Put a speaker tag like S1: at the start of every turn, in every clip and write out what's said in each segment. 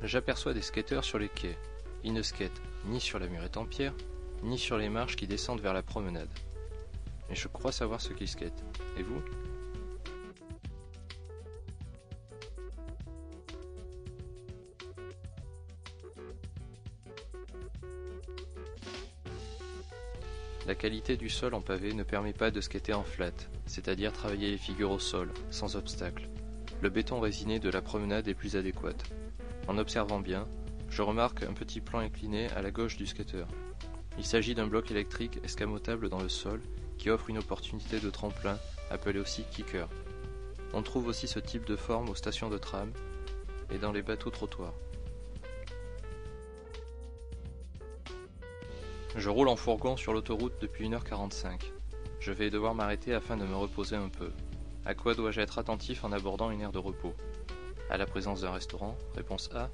S1: J'aperçois des skateurs sur les quais. Ils ne skatent ni sur la murette en pierre, ni sur les marches qui descendent vers la promenade. Mais je crois savoir ce qu'ils skatent. Et vous ? La qualité du sol en pavé ne permet pas de skater en flat, c'est-à-dire travailler les figures au sol, sans obstacle. Le béton résiné de la promenade est plus adéquat. En observant bien, je remarque un petit plan incliné à la gauche du skateur. Il s'agit d'un bloc électrique escamotable dans le sol qui offre une opportunité de tremplin, appelé aussi kicker. On trouve aussi ce type de forme aux stations de tram et dans les bateaux trottoirs. Je roule en fourgon sur l'autoroute depuis 1h45. Je vais devoir m'arrêter afin de me reposer un peu. À quoi dois-je être attentif en abordant une aire de repos ? À la présence d'un restaurant, réponse A.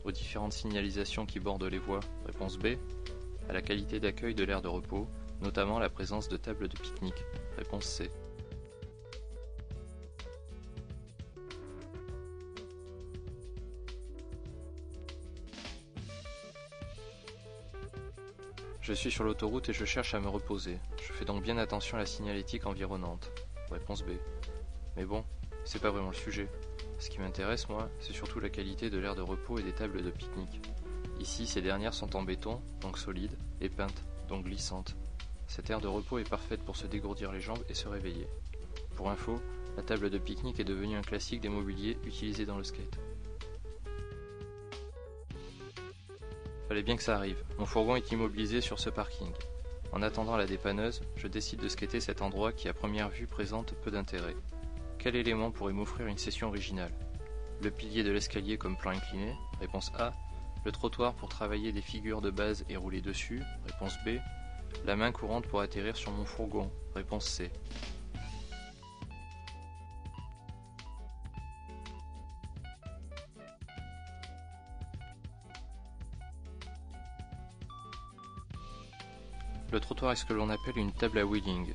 S1: Aux différentes signalisations qui bordent les voies, réponse B. À la qualité d'accueil de l'aire de repos, notamment la présence de tables de pique-nique, réponse C. Je suis sur l'autoroute et je cherche à me reposer. Je fais donc bien attention à la signalétique environnante. Réponse B. Mais bon, c'est pas vraiment le sujet. Ce qui m'intéresse, moi, c'est surtout la qualité de l'aire de repos et des tables de pique-nique. Ici, ces dernières sont en béton, donc solides, et peintes, donc glissantes. Cette aire de repos est parfaite pour se dégourdir les jambes et se réveiller. Pour info, la table de pique-nique est devenue un classique des mobiliers utilisés dans le skate. Fallait bien que ça arrive, mon fourgon est immobilisé sur ce parking. En attendant la dépanneuse, je décide de skater cet endroit qui à première vue présente peu d'intérêt. Quel élément pourrait m'offrir une session originale ? Le pilier de l'escalier comme plan incliné, réponse A. Le trottoir pour travailler des figures de base et rouler dessus, réponse B. La main courante pour atterrir sur mon fourgon, réponse C. Le trottoir est ce que l'on appelle une table à wheeling.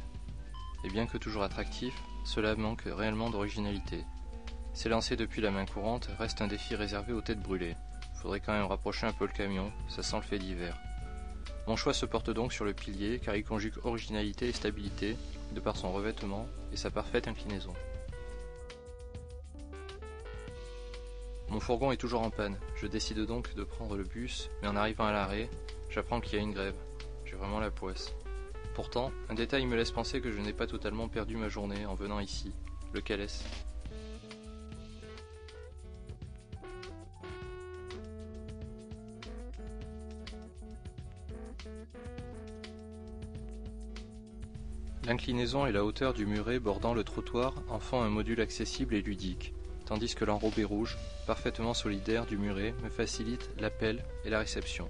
S1: Et bien que toujours attractif, cela manque réellement d'originalité. S'élancer depuis la main courante reste un défi réservé aux têtes brûlées. Faudrait quand même rapprocher un peu le camion, ça sent le fait divers. Mon choix se porte donc sur le pilier car il conjugue originalité et stabilité de par son revêtement et sa parfaite inclinaison. Mon fourgon est toujours en panne, je décide donc de prendre le bus, mais en arrivant à l'arrêt, j'apprends qu'il y a une grève. J'ai vraiment la poisse. Pourtant, un détail me laisse penser que je n'ai pas totalement perdu ma journée en venant ici. Lequel est-ce ? L'inclinaison et la hauteur du muret bordant le trottoir en font un module accessible et ludique, tandis que l'enrobé rouge, parfaitement solidaire du muret, me facilite l'appel et la réception.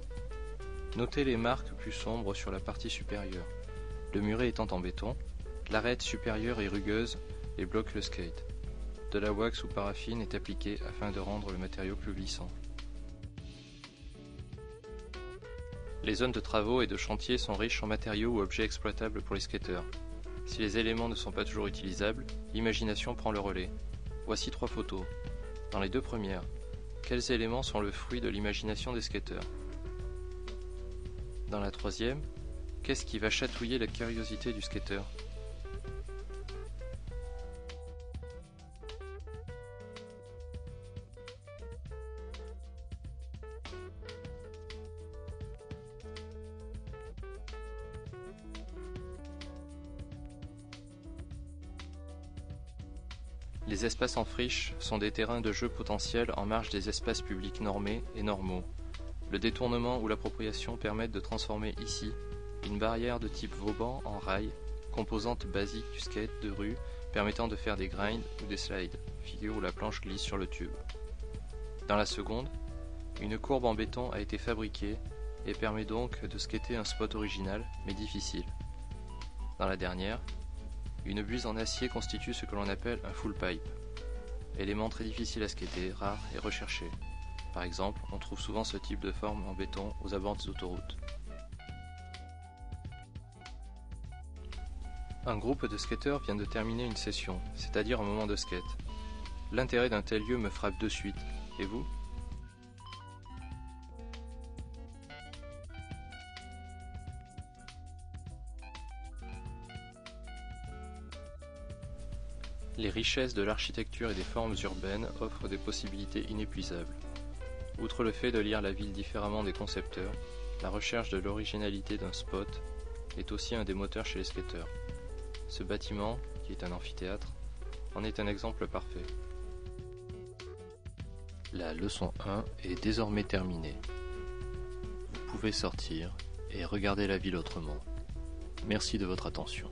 S1: Notez les marques plus sombres sur la partie supérieure. Le muret étant en béton, l'arête supérieure est rugueuse et bloque le skate. De la wax ou paraffine est appliquée afin de rendre le matériau plus glissant. Les zones de travaux et de chantier sont riches en matériaux ou objets exploitables pour les skateurs. Si les éléments ne sont pas toujours utilisables, l'imagination prend le relais. Voici 3 photos. Dans les 2 premières, quels éléments sont le fruit de l'imagination des skateurs ? Dans la 3e, qu'est-ce qui va chatouiller la curiosité du skateur ? Les espaces en friche sont des terrains de jeu potentiels en marge des espaces publics normés et normaux. Le détournement ou l'appropriation permettent de transformer ici une barrière de type Vauban en rail, composante basique du skate de rue permettant de faire des grinds ou des slides, figure où la planche glisse sur le tube. Dans la seconde, une courbe en béton a été fabriquée et permet donc de skater un spot original mais difficile. Dans la dernière, une buse en acier constitue ce que l'on appelle un full pipe, élément très difficile à skater, rare et recherché. Par exemple, on trouve souvent ce type de forme en béton aux abords des autoroutes. Un groupe de skateurs vient de terminer une session, c'est-à-dire un moment de skate. L'intérêt d'un tel lieu me frappe de suite, et vous ? Les richesses de l'architecture et des formes urbaines offrent des possibilités inépuisables. Outre le fait de lire la ville différemment des concepteurs, la recherche de l'originalité d'un spot est aussi un des moteurs chez les skateurs. Ce bâtiment, qui est un amphithéâtre, en est un exemple parfait. La leçon 1 est désormais terminée. Vous pouvez sortir et regarder la ville autrement. Merci de votre attention.